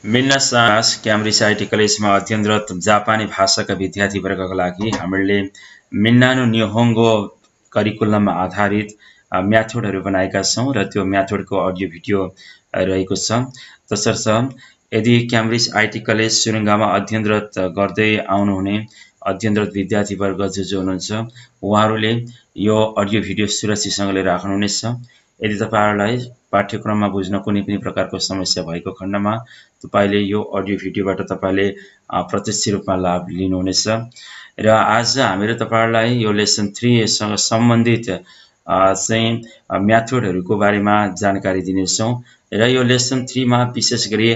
मिन्नासास Cambridge IT कलेजमा अध्ययनरत जापानी भाषाका विद्यार्थीवर्गका लागि हामीले मिन्नानो निहोङ्गो करिकुलममा आधारित म्याथडहरू बनाएका छौँ र त्यो म्याथडको अडियो भिडियो रहेको छ। तसर्थ यदि क्याम्ब्रिज आइटी कलेज सुरुङ्गामा अध्ययनरत गर्दै आउनुहुने अध्ययनरत विद्यार्थीवर्ग जो हुनुहुन्छ उहाँहरूले यो अडियो भिडियो सुरक्षितसँगले राख्नुहुनेछ। यदि तपाईहरुलाई पाठ्यक्रममा बुझ्न कुनै पनि प्रकारको समस्या भएको खण्डमा तपाईले यो अडियो भिडियोबाट तपाईले प्रत्यक्ष रूपमा लाभ लिनुहुनेछ। र आज हामीले तपाईहरुलाई यो लेसन 3 सँग सम्बन्धित चाहिँ म्याथडहरूको बारेमा जानकारी दिनेछौँ। र यो लेसन 3 मा विशेष गरी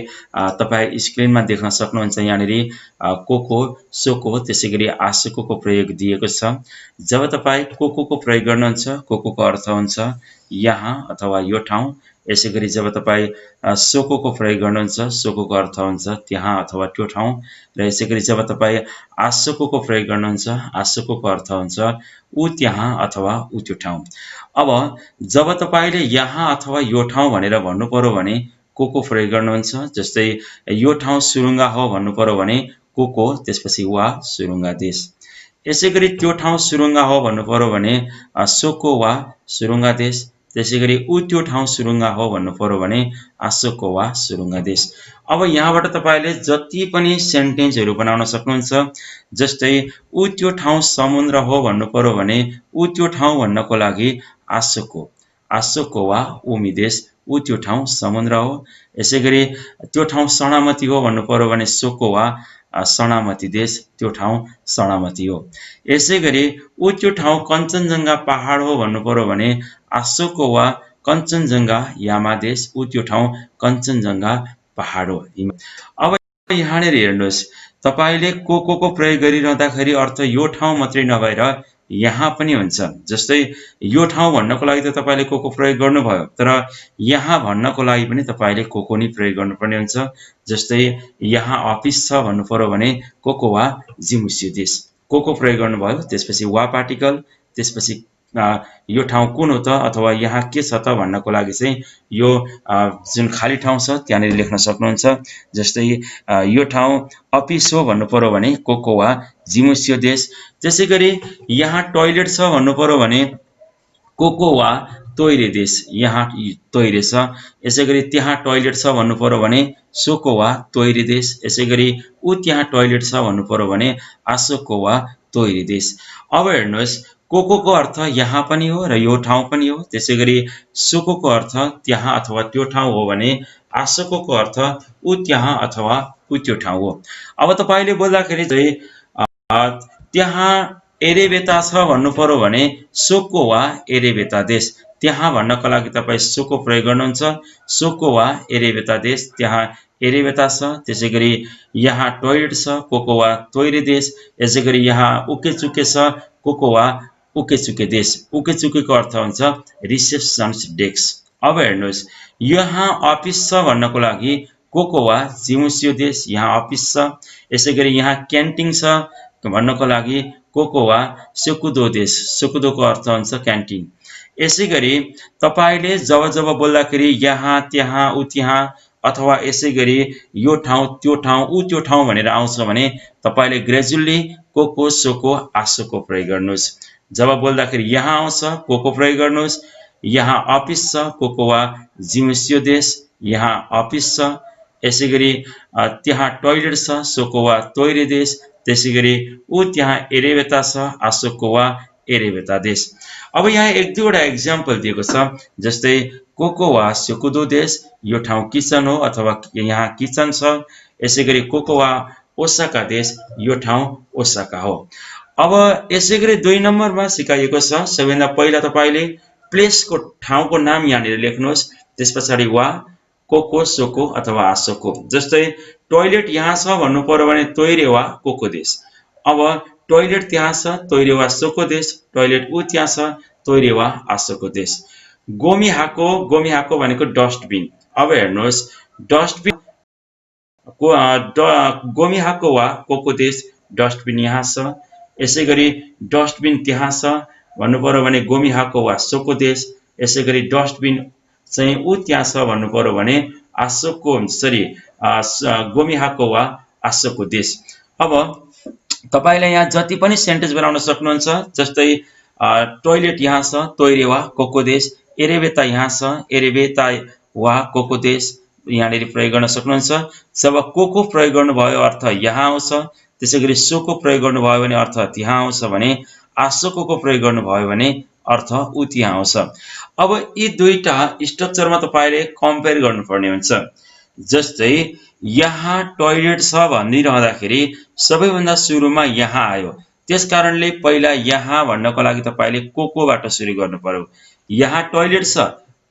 तपाई स्क्रिनमा देख्न सक्नुहुन्छ यहाँनेरि कोको सोको त्यसैगरी आसोको प्रयोग दिएको छ। जब तपाई कोको प्रयोग गर्नुहुन्छ कोको अर्थ हुन्छ यहाँ अथवा यो ठाउँ। यसैगरी जब तपाई सोको प्रयोग गर्नुहुन्छ सोको अर्थ हुन्छ त्यहाँ अथवा त्यो ठाउँ। र यसैगरी जब तपाई आसोको प्रयोग गर्नुहुन्छ आसोको अर्थ हुन्छ उ त्यहाँ अथवा उ त्यो ठाउँ। अब जब तपाईले यहाँ अथवा यो ठाउँ भनेर भन्नु पर्यो भने कोको प्रयोग गर्नुहुन्छ। जस्तै यो ठाउँ सुरुङ्गा हो भन्नु पर्यो भने कोको त्यसपछि वा सुरुङ्गा देश। यसैगरी त्यो ठाउँ सुरुङ्गा हो भन्नु पर्यो भने सोको वा सुरुङ्गा देश। त्यसैगरी उ त्यो ठाउँ सुरुङ्गा हो भन्नु पर्यो भने आसोको वा सुरुङ्गा देश। अब यहाँबाट तपाईले जति पनि सेन्टेन्सहरू बनाउन सक्नुहुन्छ। जस्तै उ त्यो ठाउँ समुद्र हो भन्नु पर्यो भने उ त्यो ठाउँ भन्नको लागि आसोको वा उमी देश उ त्यो ठाउँ समुद्र हो। यसैगरी त्यो ठाउँ सणामती हो भन्नु पर्यो भने सोको वा सणामती देश त्यो ठाउँ सणामती हो। यसैगरी उ त्यो ठाउँ कञ्चनजङ्घा पहाड हो भन्नु पर्यो भने आसोको वा कञ्चनजङ्घा यामा देश उ त्यो ठाउँ कञ्चनजङ्घा पहाड हो। अब यहाँनेर हेर्नुहोस् तपाईले कोको प्रयोग गरिरहँदाखेरि अर्थ यो ठाउँ मात्रै नभएर यहाँ पनि हुन्छ। जस्तै यो ठाउँ भन्नको लागि त तपाईले कोको प्रयोग गर्नुभयो तर यहाँ भन्नको लागि पनि तपाईले कोको नै प्रयोग गर्नुपर्ने हुन्छ। जस्तै यहाँ अफिस छ भन्नु पर्यो भने कोको वा जिमुसियो देश कोको प्रयोग गर्नुभयो। त्यसपछि वा पार्टिकल त्यसपछि यो ठाउँ कुन हो त अथवा यहाँ के छ त भन्नको लागि चाहिँ यो जुन खाली ठाउँ छ त्यहाँनेर लेख्न सक्नुहुन्छ। जस्तै यो ठाउँ अफिस हो भन्नु पर्यो भने कोको वा जिमुसियो देश। त्यसैगरी यहाँ टोयलेट छ भन्नु पर्यो भने कोको वा तोइरे देश यहाँ तोइरे छ। यसैगरी त्यहाँ टोयलेट छ भन्नु पर्यो भने सोको वा तोइरे देश। यसैगरी उ त्यहाँ टोयलेट छ भन्नु पर्यो भने आसोको वा तोइरे देश। अब हेर्नुहोस् कोको अर्थ यहाँ पनि हो र यो ठाउँ पनि हो। त्यसैगरी सोको अर्थ त्यहाँ अथवा त्यो ठाउँ हो भने आसोको अर्थ उ त्यहाँ अथवा उ त्यो ठाउँ हो। अब तपाईले बोल्दाखेरि चाहिँ त्यहाँ एरेबेता छ भन्नु पर्यो भने सोको वा एरेबेता देश त्यहाँ भन्नको लागि तपाई सोको प्रयोग गर्नुहुन्छ। सोको वा एरेबेता देश त्यहाँ एरेबेता छ। त्यसैगरी यहाँ टोयलेट छ कोको वा तोइरे देश। यसैगरी यहाँ उकेचुके छ कोको वा उकेचुके देश। उकेचुकेको अर्थ हुन्छ रिसेप्सन्स डेस्क। अब हेर्नुहोस् यहाँ अफिस छ भन्नको लागि कोको वा जिमुसियो देश यहाँ अफिस छ। यसैगरी यहाँ क्यान्टिन छ भन्नको लागि कोको वा सोकुदो देश सोकुदोको अर्थ हुन्छ क्यान्टिन। यसैगरी तपाईले जब बोल्दाखेरि यहाँ त्यहाँ उ त्यहाँ अथवा यसैगरी यो ठाउँ त्यो ठाउँ उ त्यो ठाउँ भनेर आउँछ भने तपाईले ग्रेजुअली कोको सोको आसोको प्रयोग गर्नुहोस्। जब बोल्दाखेरि यहाँ आउँछ कोको प्रयोग गर्नुहोस्। यहाँ अफिस छ कोको वा जिमुसियो देश यहाँ अफिस छ। यसैगरी त्यहाँ टोयलेट छ सोको वा तोइरे देश। त्यसैगरी उ त्यहाँ एरेबेता छ आसोको वा एरेबेता देश। अब यहाँ एक दुईवटा एक्जाम्पल दिएको छ। जस्तै कोको वा सोकुदो देश यो ठाउँ किचन हो अथवा यहाँ किचन छ। यसैगरी कोको वा ओसाका देश यो ठाउँ ओसाका हो। अब यसैगरी 2 नम्बरमा सिकाइएको छ सबैभन्दा पहिला तपाईले प्लेसको ठाउँको नाम यहाँनिर लेख्नुहोस्। त्यसपछाडि वा कोको सोको अथवा आसोको। जस्तै टोयलेट यहाँ छ भन्नु पर्यो भने तोइरे वा कोको देश। अब टोयलेट त्यहाँ छ तोइरे वा सोको देश। टोयलेट उ त्यहाँ छ तोइरे वा आसोको देश। गोमिहाको भनेको डस्टबिन। अब हेर्नुहोस् डस्टबिन गोमिहाको वा कोको देश डस्टबिन यहाँ छ। यसैगरी डस्टबिन त्यहाँ छ भन्नु पर्यो भने गोमिहाको वा सोको देश। यसैगरी डस्टबिन चाहिँ उ त्यहाँ छ भन्नु पर्यो भने आशोको सरी गोमिहाको वा आशोको देश। अब तपाईले यहाँ जति पनि सेन्टेन्स बनाउन सक्नुहुन्छ, जस्तै टोइलेट यहाँ छ, तोइरे वा कोको देश, एरेबेता यहाँ छ, एरेबेता वा कोको देश यहाँनिर प्रयोग गर्न सक्नुहुन्छ। जब कोको प्रयोग गर्नुभयो अर्थ यहाँ आउँछ, त्यसैगरी सोको प्रयोग गर्नुभयो भने अर्थ त्यहाँ आउँछ भने आशोको प्रयोग गर्नुभयो भने अर्थ उ त्यहाँ आउँछ। अब यी दुईटा स्ट्रक्चरमा तपाईले कम्पेयर गर्नुपर्ने हुन्छ। जस्तै यहाँ टोइलेट छ भनिरहँदाखेरि सबैभन्दा सुरुमा यहाँ आयो, त्यसकारणले पहिला यहाँ भन्नको लागि तपाईले कोकोबाट सुरु गर्नु पर्यो। यहाँ टोइलेट छ,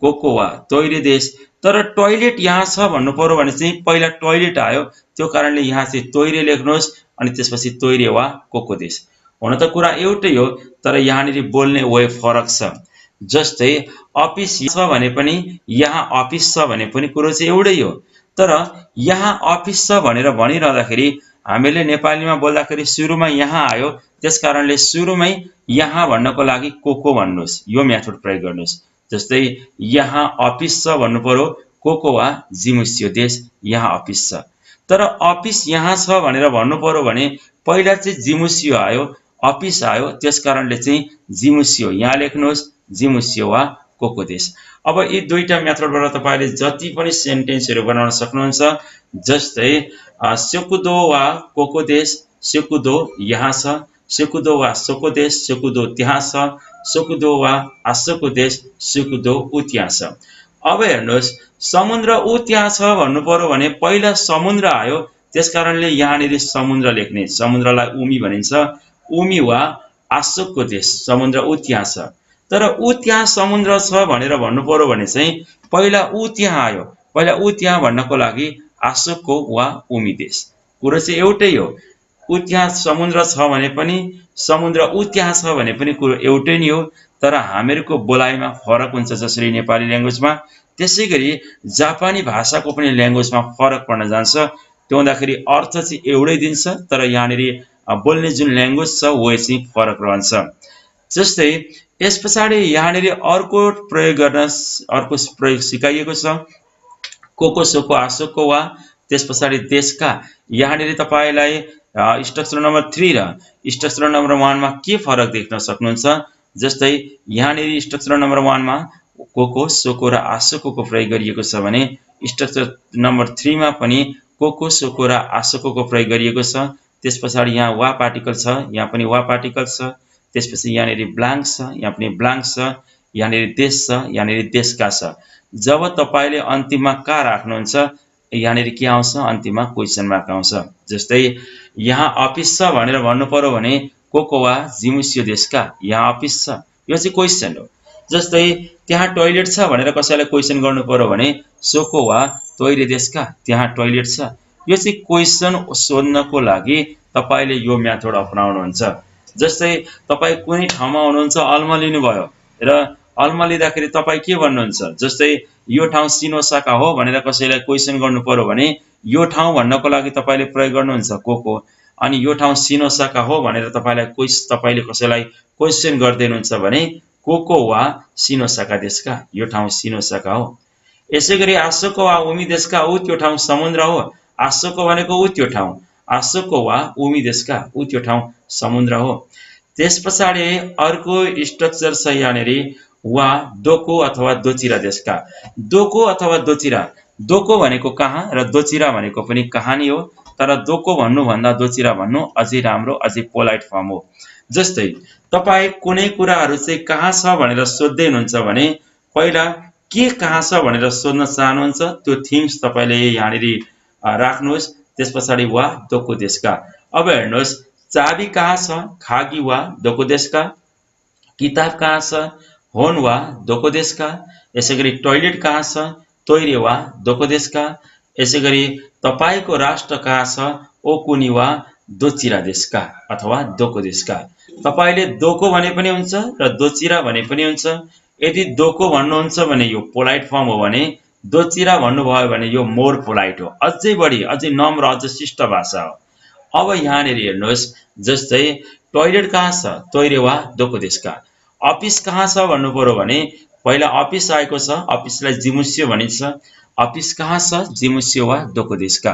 कोको वा तोइरे देश, तर टोइलेट यहाँ छ भन्नु पर्यो भने चाहिँ पहिला टोइलेट आयो, त्यो कारणले यहाँ चाहिँ तोइरे लेख्नुहोस् अनि त्यसपछि तोइरे वा कोको देश। हुन त कुरा एउटै हो, तर यहाँनिर बोल्ने वे फरक छ। जस्तै अफिस छ भने पनि यहाँ अफिस छ भने पनि कुरो चाहिँ एउटै हो, तर यहाँ अफिस छ भनेर भनिरहँदाखेरि हामीले नेपालीमा बोल्दाखेरि सुरुमा यहाँ आयो, त्यसकारणले सुरुमै यहाँ भन्नको लागि कोको भन्नुहोस्, यो मेथड प्रयोग गर्नुहोस्। जस्तै यहाँ अफिस छ भन्नु पर्यो, कोको वा जिमुस्यो देश, यहाँ अफिस छ। तर अफिस यहाँ छ भनेर भन्नु पर्यो भने पहिला चाहिँ जिमुस्यो आयो, अफिस आयो, त्यसकारणले चाहिँ जिमुस्यो यहाँ लेख्नुहोस्, जिमुस्यो वा कोको देश। अब यी दुईटा मेथडबाट तपाईले जति पनि सेन्टेन्सहरू बनाउन सक्नुहुन्छ। जस्तै सेकुदो वा कोको देश, सेकुदो यहाँ छ, सेकुदो वा सोको देश, सेकुदो त्यहाँ छ, सेकुदो वा आशोको देश, सेकुदो उ त्यहाँ छ। अब हेर्नुहोस्, समुद्र उ त्यहाँ छ भन्नु पर्यो भने पहिला समुद्र आयो, त्यसकारणले यहाँनिर समुद्र लेख्ने, समुद्रलाई उमी भनिन्छ, उमी वा आशोको देश, समुद्र उ त्यहाँ छ। तर उ त्यहाँ समुद्र छ भनेर भन्नु पर्यो भने चाहिँ पहिला उ त्यहाँ आयो, पहिला उ त्यहाँ भन्नको लागि आशोको वा उमी देश। कुरो चाहिँ एउटै हो, उ त्यहाँ समुद्र छ भने पनि समुद्र उ त्यहाँ छ भने पनि कुरो एउटै नै हो, तर हामीहरूको बोलाइमा फरक हुन्छ। जसरी नेपाली ल्याङ्ग्वेजमा, त्यसैगरी जापानी भाषाको पनि ल्याङ्ग्वेजमा फरक पर्न जान्छ। त्यो हुँदाखेरि अर्थ चाहिँ एउटै दिन्छ, तर यहाँनिर बोल्ने जुन ल्याङ्ग्वेज छ वो चाहिँ फरक रहन्छ। जस्तै यस पछाडि यहाँनिर अर्को प्रयोग सिकाइएको छ, कोको सोको आशोको वा, त्यस पछाडि देशका। यहाँनिर तपाईलाई स्ट्रक्चर नम्बर 3 र स्ट्रक्चर नम्बर 1 मा के फरक देख्न सक्नुहुन्छ। जस्तै यहाँनिर स्ट्रक्चर नम्बर 1 मा कोको सोको र आशोको प्रयोग गरिएको छ भने स्ट्रक्चर नम्बर 3 मा पनि कोको सोको र आशोको प्रयोग गरिएको छ। त्यस पछाडि यहाँ वा पार्टिकल छ, यहाँ पनि वा पार्टिकल छ, त्यसपछि यहाँनिर ब्लाङ्क छ, यहाँ पनि ब्लाङ्क छ, यहाँनिर देश छ, यहाँनिर देशका छ। जब तपाईले अन्तिममा का राख्नुहुन्छ यहाँनिर के आउँछ, अन्तिममा क्वेशन मार्क आउँछ। जस्तै यहाँ अफिस छ भनेर भन्नु पर्यो भने कोको वा जिमुस्यो देशका, यहाँ अफिस छ, यो चाहिँ क्वेशन हो। जस्तै त्यहाँ टोइलेट छ भनेर कसैलाई क्वेशन गर्नु पर्यो भने सोको वा तोइरे देशका, त्यहाँ टोइलेट छ, यो चाहिँ क्वेशन सोध्नको लागि तपाईले यो मेथड अपनाउनुहुन्छ। जस्तै तपाई कुनै ठाउँमा हुनुहुन्छ, अल्मलिनु भयो र अल्मलिँदाखेरि तपाई के भन्नुहुन्छ, जस्तै यो ठाउँ सिनोसाका हो भनेर कसैलाई क्वेशन गर्नु पर्यो भने यो ठाउँ भन्नको लागि तपाईले प्रयोग गर्नुहुन्छ कोको, अनि यो ठाउँ सिनोसाका हो भनेर तपाईले कसैलाई क्वेशन गर्दैनुहुन्छ भने कोको वा सिनोसाका देशका, यो ठाउँ सिनोसाका हो। यसैगरी आशोको वा उमी देशका, उ त्यो ठाउँ समुद्र हो, आशोको भनेको उ त्यो ठाउँ, आशोको वा उमी देशका, उ त्यो ठाउँ समुद्र हो। त्यस पछाडि अर्को स्ट्रक्चर छ यहाँनिर वा दोको अथवा दोचिरा देशका। दोको अथवा दोचिरा, दोको भनेको कहाँ र दोचिरा भनेको पनि कहानी हो, तर दोको भन्नु भन्दा दोचिरा भन्नु अझै राम्रो, अझै पोलाइट फर्म हो। जस्तै तपाई कुनै कुराहरु चाहिँ कहाँ छ भनेर सोध्दै हुनुहुन्छ भने पहिला के कहाँ छ भनेर सोध्न चाहनुहुन्छ त्यो थिम्स तपाईले यहाँनिर राख्नुहोस्। त्यसपछाडि वा दोको देशका। अब हेर्नुहोस्, चाबी कहाँ छ, खागी वा दोको देशका। किताब कहाँ छ, होन वा दोको देशका। यसैगरी टोइलेट कहाँ छ, तोइरे वा दोको देशका। यसैगरी तपाईको राष्ट्र कहाँ छ, ओकुनी वा दोचिरा देशका अथवा दोको देशका। तपाईले दोको भने पनि हुन्छ र दोचिरा भने पनि हुन्छ। यदि दोको भन्नुहुन्छ भने यो पोलाइट फर्म हो भने दोचिरा भन्नुभयो भने यो मोर पोलाइट हो, अझै बढी, अझै नम्र, अझै शिष्ट भाषा हो। अब यहाँनिर हेर्नुहोस्, जस्तै टोइलेट कहाँ छ, तोइरे वा दोको देशका। अफिस कहाँ छ भन्नु पर्यो भने पहिला अफिस आएको छ, अफिसलाई जिमुस्यो भनिन्छ। अफिस कहाँ छ? जिमुस्यो वा दोको देश का।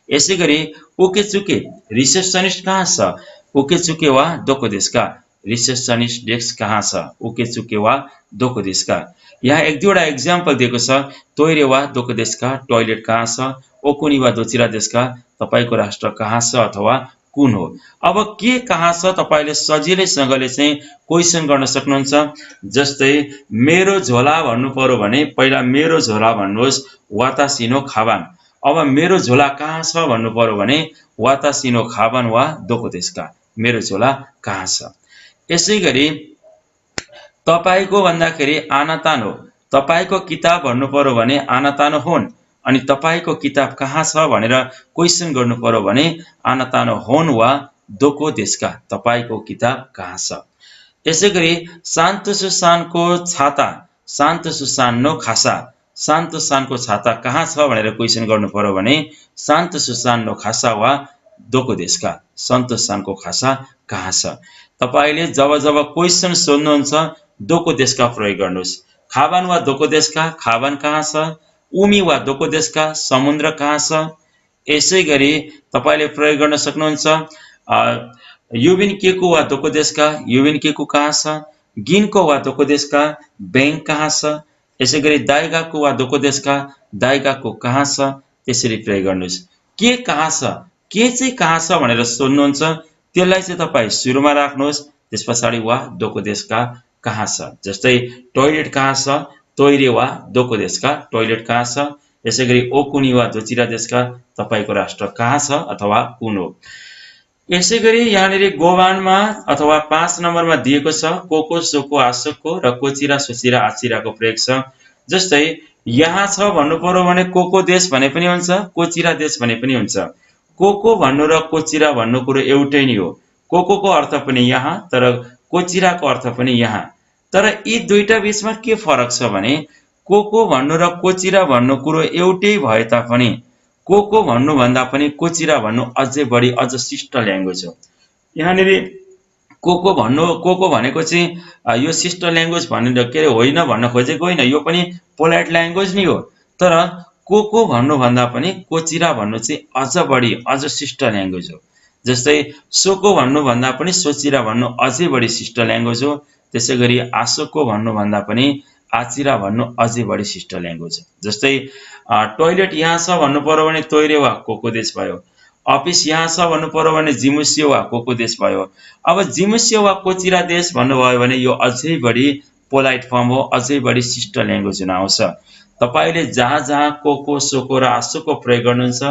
यसै गरी ओकेचुके रिसेप्सनिस्ट कहाँ छ? ओकेचुके वा दोको देश का। रिसेप्सनिस्ट डेस्क कहाँ छ? ओकेचुके वा दोको देश का। यहाँ एक दुईवटा एक्जाम्पल दिएको छ। तोइरे वा दोको देश का, टोइलेट कहाँ छ? ओकुनी वा दोचिरा देश का, तपाईको राष्ट्र कहाँ छ अथवा कुन हो। अब के कहाँ छ तपाईले सजिलैसँगले चाहिँ क्वेशन गर्न सक्नुहुन्छ। जस्तै मेरो झोला भन्नु पर्यो भने पहिला मेरो झोला भन्नुहोस्, वातासिनो खाबान। अब मेरो झोला कहाँ छ भन्नु पर्यो भने वातासिनो खाबान वा दोको देश का। मेरो झोला कहाँ छ। यसै गरी तपाईको भन्दाखेरि आनातानो, तपाईको किताब भन्नु पर्यो भने आनातानो होन। अनि तपाईको किताब कहाँ छ भनेर क्वेशन गर्नु पर्यो भने आनातानो होन वा दोको देशका, तपाईको किताब कहाँ छ। यसै गरी शान्तो सुसानको छाता, शान्तो सुसानो खासा, शान्तो सुसानको छाता कहाँ छ भनेर क्वेशन गर्नु पर्यो भने शान्तो सुसानो खासा वा दोको देशका, शान्तो सुसानको खासा कहाँ छ। तपाईले जब जब क्वेशन सोध्नुहुन्छ दोको देशका प्रयोग गर्नुहोस्। खाबान वा दोको देशका, खाबान कहाँ छ। उमी वा दोको देशका, समुद्र कहाँ छ। यसै गरी तपाईले प्रयोग गर्न सक्नुहुन्छ युबिन केको वा दोको देशका, युबिन केको कहाँ छ। गिनको वा दोको देशका, बैंक कहाँ छ। यसै गरी दाइगाको वा दोको देशका, दाइगाको कहाँ छ। त्यसरी प्रयोग गर्नुहोस्। के कहाँ छ, के चाहिँ कहाँ छ भनेर सोध्नुहुन्छ, त्यसलाई चाहिँ तपाई सुरुमा राख्नुहोस्। त्यसपछाडि वा दोको देशका कहाँ छ। जस्तै टोइलेट कहाँ छ, तोइरे वा दोको देशका, टोइलेट कहाँ छ। यसै गरी ओकुनी वा दोचिरा देशका, तपाईको राष्ट्र कहाँ छ अथवा कुन हो। यसै गरी यहाँनिर गोबानमा अथवा 5 नम्बरमा दिएको छ कोको सोको आसोको र कोचिरा सोचिरा आचिराको प्रयोग छ। जस्तै यहाँ छ भन्नु पर्यो भने कोको देश भने पनि हुन्छ, कोचिरा देश भने पनि हुन्छ। कोको भन्नु र कोचिरा भन्नु कुरो एउटै नै हो। कोकोको अर्थ पनि यहाँ, तर कोचिराको अर्थ पनि यहाँ। तर यी दुईटा बीचमा के फरक छ भने कोको भन्नु र कोचिरा भन्नु कुरो एउटै भए तापनि कोको भन्नु भन्दा पनि कोचिरा भन्नु अझै बढी अझ शिष्ट ल्याङ्ग्वेज हो। यहाँनिर कोको भनेको चाहिँ यो शिष्ट ल्याङ्ग्वेज भनेर के होइन भन्न खोजेको होइन, यो पनि पोलाइट ल्याङ्ग्वेज नै हो। तर कोको भन्नु भन्दा पनि कोचिरा भन्नु चाहिँ अझ बढी अझ शिष्ट ल्याङ्ग्वेज हो। जस्तै सोको भन्नु भन्दा पनि सोचिरा भन्नु अझै बढी शिष्ट ल्याङ्ग्वेज हो। त्यसै गरी आसोको भन्नु भन्दा पनि आचिरा भन्नु अझै बढी शिष्ट ल्याङ्ग्वेज हो। जस्तै टोइलेट यहाँ छ भन्नु पर्यो भने तोइरे वा कोको देश भयो। अफिस यहाँ छ भन्नु पर्यो भने जिमुस्यो वा कोको देश भयो। अब जिमुस्यो वा कोचिरा देश भन्नुभयो भने यो अझै बढी पोलाइट फर्म हो, अझै बढी शिष्ट ल्याङ्ग्वेज हुन आउँछ। तपाईले जहाँ जहाँ कोको सोको र आसोको प्रयोग गर्नुहुन्छ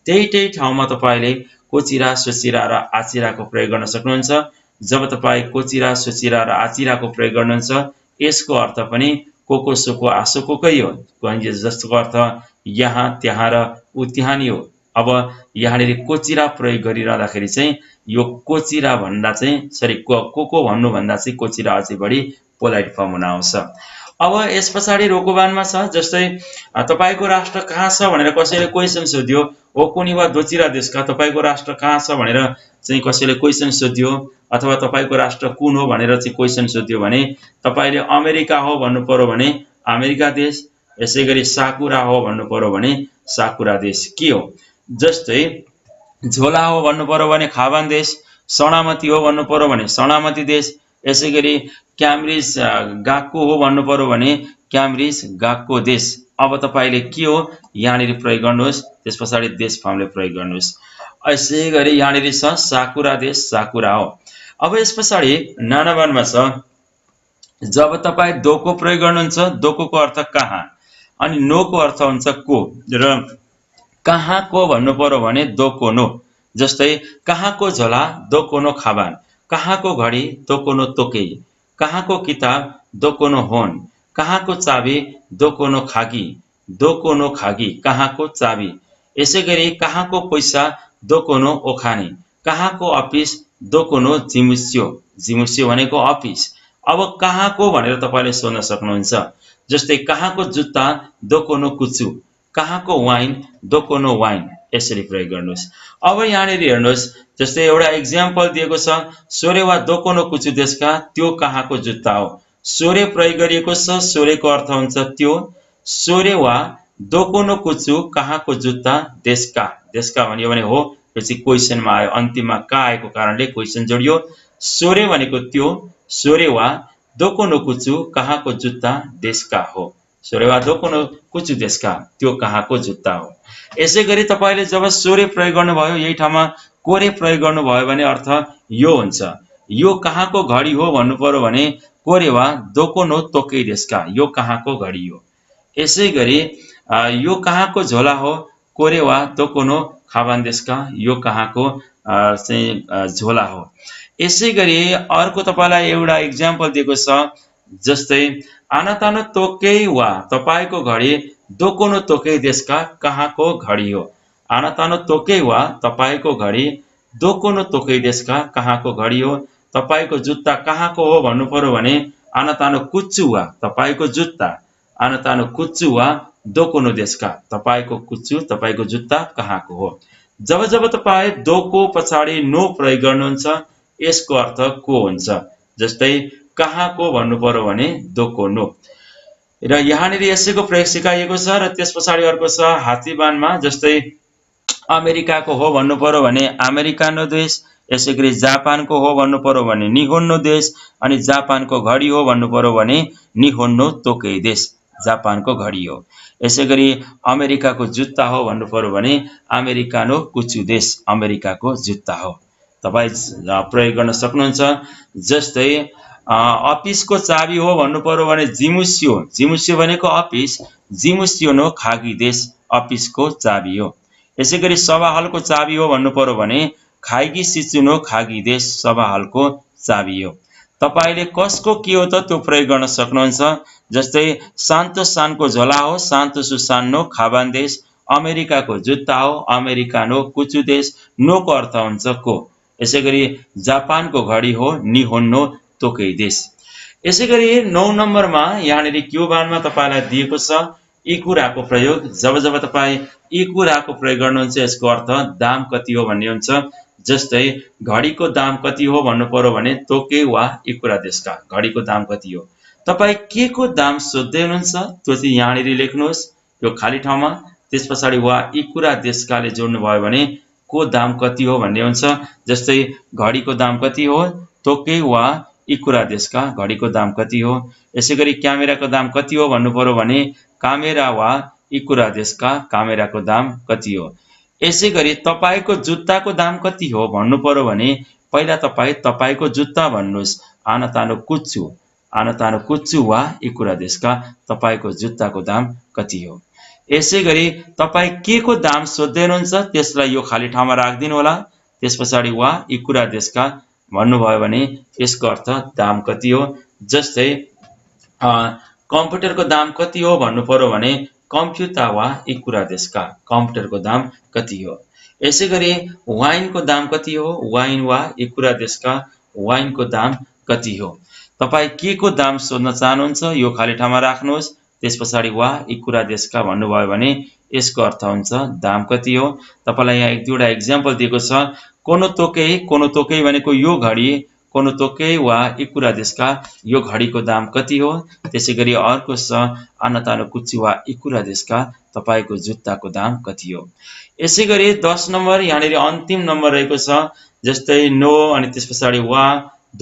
त्यही ठाउँमा तपाईले कोचिरा सोचिरा र आचिराको प्रयोग गर्न सक्नुहुन्छ। जब तपाई कोचिरा सोचिरा र आचिराको प्रयोग गर्नुहुन्छ यसको अर्थ पनि कोको सोको आसोकोकै हो। जसको अर्थ यहाँ त्यहाँ र उ त्यहाँ नै हो। अब यहाँनिर कोचिरा प्रयोग गरिरहँदाखेरि चाहिँ यो कोचिरा भन्दा चाहिँ कोको भन्नु भन्दा चाहिँ कोचिरा अझै बढी पोलाइट फर्म हुन आउँछ। अब यस पछाडि रोकोबानमा छ। जस्तै तपाईको राष्ट्र कहाँ छ भनेर कसैले क्वेशन सोध्यो, ओकुनी वा दोचिरा देशका, तपाईको राष्ट्र कहाँ छ भनेर चाहिँ कसैले क्वेशन सोध्यो अथवा तपाईको राष्ट्र कुन हो भनेर चाहिँ क्वेशन सोध्यो भने तपाईले अमेरिका हो भन्नु पर्यो भने अमेरिका देश। यसै गरी साकुरा हो भन्नु पर्यो भने साकुरा देश के हो। जस्तै झोला हो भन्नु पर्यो भने खाबान देश, सणामती हो भन्नु पर्यो भने सणामती देश। यसै गरी क्याम्ब्रिज गाक्को हो भन्नु पर्यो भने क्याम्ब्रिज गाक्को देश। अब तपाईले के हो यहाँनिर प्रयोग गर्नुहोस्, त्यसपछाडि देश फर्मले प्रयोग गर्नुहोस्। यसै गरी यहाँनिर छ साकुरा देश, साकुरा हो। अब यस पछाडि 9 नम्बरमा छ जब तपाई दोको प्रयोग गर्नुहुन्छ दोकोको अर्थ कहाँ अनि नोको अर्थ हुन्छ को र कहाँको भन्नु पर्यो भने दोको नो। जस्तै कहाँको झोला दोको नो खाबान, कहाँको घडी दोको नो तोके, कहाँको किताब दोको नो होन, कहाँको चाबी दोको नो खागी, दोको नो खागी कहाँको चाबी। यसै गरी कहाँको पैसा दोको नो ओखाने, कहाँको अफिस दोको नो जिमुस्यो, जिमुस्यो भनेको अफिस। अब कहाँको भनेर तपाईले सोध्न सक्नुहुन्छ। जस्तै कहाँको जुत्ता दोको नो कुचु, कहाँको वाइन दोको नो वाइन। यसरी प्रयोग गर्नुहोस्। अब यहाँनिर हेर्नुहोस्, जस्तै एउटा एक्जाम्पल दिएको छ सोरे वा दोको नो कुचु देशका, त्यो कहाँको जुत्ता हो। सोरे प्रयोग गरिएको छ, सोरेको अर्थ हुन्छ त्यो। सोरे वा दोको नो कुचु कहाँको जुत्ता देशका देशका भन्यो भने हो यो चाहिँ क्वेसनमा आयो अन्तिममा का आएको कारणले क्वेसन जोडियो सोरे भनेको त्यो सोरे वा दोको नो कुचु कहाँको जुत्ता देशका हो सोरे वा दोको नो कुचु देशका त्यो कहाँको जुत्ता हो यसै गरी तपाईले जब सोरे प्रयोग गर्नुभयो यही ठाउँमा कोरे प्रयोग गर्नुभयो भने अर्थ यो हुन्छ यो कहाँको घडी हो भन्नु पर्यो भने कोरे वा दोको नो तोकै देशका यो कहाँको घडी हो यसै गरी यो कहाँको झोला हो कोरे वा दोको नो खाबान देशका यो कहाँको चाहिँ झोला हो यसै गरी अर्को तपाईलाई एउटा एक्जाम्पल दिएको छ जस्तै आनातानो तोकै वा तपाईको घडी दोको नो तोकै देशका कहाँको घडी हो आनातानो तोकै वा तपाईको घडी दोको नो तोकै देशका कहाँको घडी हो तपाईको जुत्ता कहाँको हो भन्नु पर्यो भने आनातानो कुच्चु वा तपाईको जुत्ता आनातानो कुच्चु वा दोको नो देशका तपाईको कुच्चु तपाईको जुत्ता कहाँको हो जब जब तपाई दोको पछाडि नो प्रयोग गर्नुहुन्छ यसको अर्थ को हुन्छ जस्तै कहाँको भन्नु पर्यो भने दोको नो र यहाँनिर यसैको प्रयोग सिकाइएको छ र त्यस पछाडि अर्को छ हात्तीबानमा जस्तै अमेरिकाको हो भन्नु पर्यो भने अमेरिकानो देश यसैगरी जापानको हो भन्नु पर्यो भने निहोन्नो देश अनि जापानको घडी हो भन्नु पर्यो भने निहोन्नो तोकै देश जापानको घडी हो यसैगरी अमेरिकाको जुत्ता हो भन्नु पर्यो भने अमेरिकानो कुचु देश अमेरिकाको जुत्ता हो तपाई प्रयोग गर्न सक्नुहुन्छ जस्तै अफिसको चाबी हो भन्नु पर्यो भने जिमुस्यो जिमुस्यो भनेको अफिस जिमुस्यो नो खागी देश अफिसको चाबी हो यसैगरी सभा हलको चाबी हो भन्नु पर्यो भने खागी सिचुनो खागी देश सभा हलको चाबी हो तपाईले कसको के हो त त्यो प्रयोग गर्न सक्नुहुन्छ जस्तै सान्तो सानको झोला हो सान्तो सुसानो खाबान देश अमेरिकाको जुत्ता हो अमेरिकानो कुचु देश नोको अर्थ हुन्छ को यसैगरी जापानको घडी हो निहोन्नो तोकै देश यसैगरी 9 नम्बरमा यहाँनिर क्युबानमा तपाईलाई दिएको छ यी कुराको प्रयोग जब जब तपाई यी कुराको प्रयोग गर्नुहुन्छ यसको अर्थ दाम कति हो भन्ने हुन्छ जस्तै घडीको दाम कति हो भन्नु पर्यो भने तोके वा यी कुरा देशका घडीको दाम कति हो तपाई के को दाम सोध्दै हुनुहुन्छ त्यो चाहिँ यहाँनिर लेख्नुहोस् यो खाली ठाउँमा त्यसपछाडि वा यी कुरा देशकाले जोड्नु भयो भने को दाम कति हो भन्ने हुन्छ जस्तै घडीको दाम कति हो तोके वा यी कुरा देशका घडीको दाम कति हो यसैगरी क्यामेराको दाम कति हो भन्नु पर्यो भने कामेरा वा यी कुरा देशका कामेराको दाम कति हो यसैगरी तपाईको जुत्ताको दाम कति हो भन्नु पर्यो भने पहिला तपाईको जुत्ता भन्नुस् आनातानो कुच्चु वा यी कुरा देशका तपाईको जुत्ताको दाम कति हो यसैगरी तपाई के को दाम सोध्दै हुनुहुन्छ त्यसलाई यो खाली ठाउँमा राख्दिनु होला त्यसपछाडि वा यी कुरा देशका भन्नुभयो भने यसको अर्थ दाम कति हो जस्तै कम्प्युटरको दाम कति हो भन्नु पर्यो भने कम्प्युटर वा यी कुरा देशका कम्प्युटरको दाम कति हो यसैगरी वाइनको दाम कति हो वाइन वा यी कुरा देशका वाइनको दाम कति हो तपाई के को दाम सोध्न चाहनुहुन्छ यो खाली ठाउँमा राख्नुहोस् त्यसपछाडि वा यी कुरा देशका भन्नुभयो भने यसको अर्थ हुन्छ दाम कति हो तपाईलाई यहाँ एक दुईवटा एक्जाम्पल दिएको छ कोनो तोकै भनेको यो घडी कोनो तोकै वा यी कुरा देशका यो घडीको दाम कति हो त्यसैगरी अर्को छ आनातानो कुच्चु वा यी कुरा देशका तपाईको जुत्ताको दाम कति हो यसैगरी 10 नम्बर यहाँनिर अन्तिम नम्बर रहेको छ जस्तै नो अनि त्यसपछाडि वा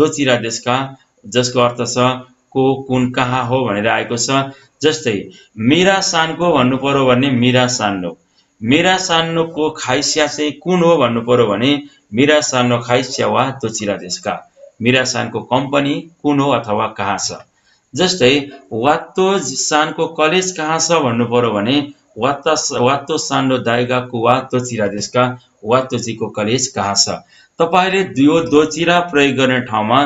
दोचिरा देशका जसको अर्थ छ को कुन कहाँ हो भनेर आएको छ जस्तै मेरा सानको भन्नु पर्यो भने मेरा सान्नो खाइस्या चाहिँ कुन हो भन्नु पर्यो भने मेरा सानो खाइस्या वा दोचिरा देशका मेरा सानको कम्पनी कुन हो अथवा कहाँ छ जस्तै वात्तो सानको कलेज कहाँ छ भन्नु पर्यो भने वात्तो सानो दाइगाको वा दोचिरा देशका वात्तोजीको कलेज कहाँ छ तपाईले यो दोचिरा प्रयोग गर्ने ठाउँमा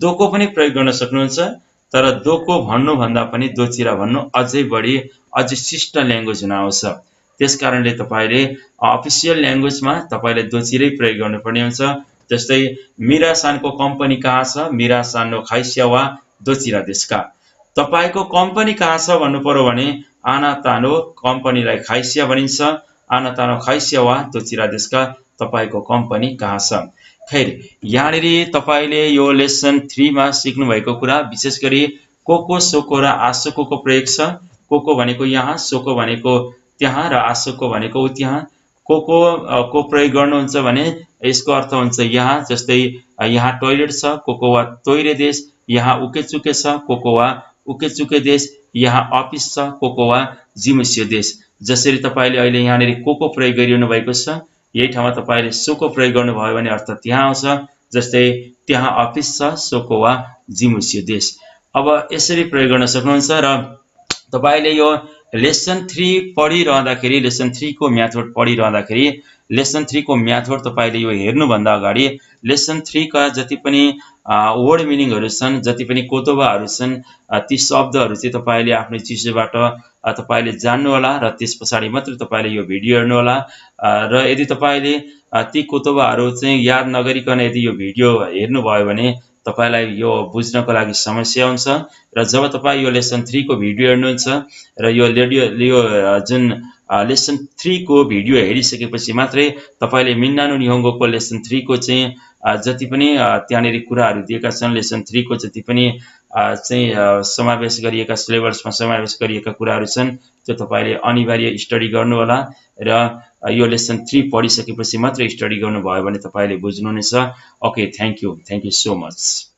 दोको पनि प्रयोग गर्न सक्नुहुन्छ तर दोको भन्नु भन्दा पनि दोचिरा भन्नु अझै शिष्ट ल्याङ्ग्वेज हुन आउँछ त्यसकारणले तपाईले अफिसियल ल्याङ्ग्वेजमा तपाईले दोचिरै प्रयोग गर्नुपर्ने हुन्छ जस्तै मिरासानको कम्पनी कहाँ छ मिरासानो खाइस्या वा दोचिरा देशका तपाईको कम्पनी कहाँ छ भन्नु पर्यो भने आनातानो कम्पनीलाई खाइस्या भनिन्छ आनातानो खाइस्या वा दोचिरा देशका तपाईको कम्पनी कहाँ छ खैर यहाँनिर तपाईले यो लेसन 3 मा सिक्नु भएको कुरा विशेष गरी कोको सोको र आसोको प्रयोग छ कोको भनेको यहाँ, सोको भनेको त्यहाँ र आसोको भनेको उ त्यहाँ। कोको को प्रयोग गर्नुहुन्छ भने यसको अर्थ हुन्छ यहाँ, जस्तै यहाँ टोइलेट छ, कोको वा तोइरे देश। यहाँ उकेचुके छ, कोको वा उकेचुके देश। यहाँ अफिस छ, कोको वा जिमुसियो देश। जसरी तपाईँले अहिले यहाँनिर कोको प्रयोग गरिरहनु भएको छ, यही ठाउँमा तपाईँले सोको प्रयोग गर्नुभयो भने अर्थ त्यहाँ आउँछ। जस्तै त्यहाँ अफिस छ, सोको वा जिमुसियो देश। अब यसरी प्रयोग गर्न सक्नुहुन्छ। र तपाईँले यो लेसन 3 पढिरहँदाखेरि, लेसन 3 को म्याथड पढिरहँदाखेरि, लेसन 3 को म्याथड तपाईँले यो हेर्नुभन्दा अगाडि लेसन 3 का जति पनि वर्ड मिनिङहरू छन्, जति पनि कोतोबाहरू छन्, ती शब्दहरू चाहिँ तपाईँले आफ्नो चिसोबाट तपाईँले जान्नुहोला र त्यस पछाडि मात्र तपाईँले यो भिडियो हेर्नुहोला। र यदि तपाईँले ती कोतोबाहरू चाहिँ याद नगरिकन यदि यो भिडियो हेर्नुभयो भने तपाईँलाई यो बुझ्नको लागि समस्या हुन्छ। र जब तपाईँ यो लेसन 3 को भिडियो हेर्नुहुन्छ र यो जुन लेसन 3 को भिडियो हेरिसकेपछि मात्रै तपाईँले मिन्नानो निहोङ्गोको लेसन 3 को चाहिँ जति पनि त्यहाँनिर कुराहरू दिएका छन्, लेसन 3 को जति पनि चाहिँ समावेश गरिएका, सिलेबसमा समावेश गरिएका कुराहरू छन्, त्यो तपाईँले अनिवार्य स्टडी गर्नुहोला। र यो लेसन 3 पढिसकेपछि मात्रै स्टडी गर्नुभयो भने तपाईँले बुझ्नुहुनेछ। Okay, thank you so much.